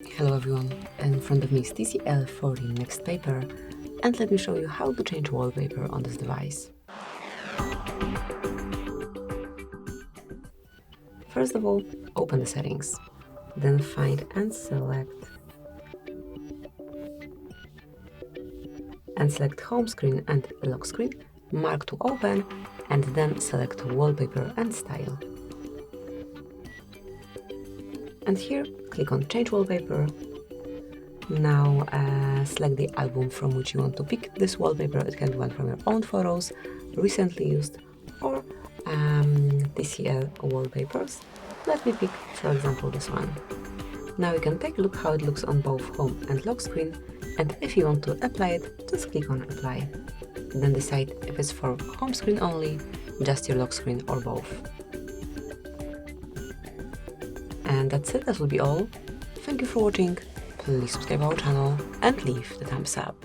Hello everyone, in front of me is TCL for the NxtPaper, and let me show you how to change wallpaper on this device. First of all, open the settings, then find and select home screen and lock screen, mark to open, and then select wallpaper and style. And here, click on change wallpaper. Now select the album from which you want to pick this wallpaper. It can be one from your own photos, recently used, or TCL wallpapers. Let me pick, for example, this one. Now you can take a look how it looks on both home and lock screen, and if you want to apply it, just click on apply. Then decide if it's for home screen only, just your lock screen, or both. And that's it, that will be all. Thank you for watching, please subscribe our channel and leave the thumbs up.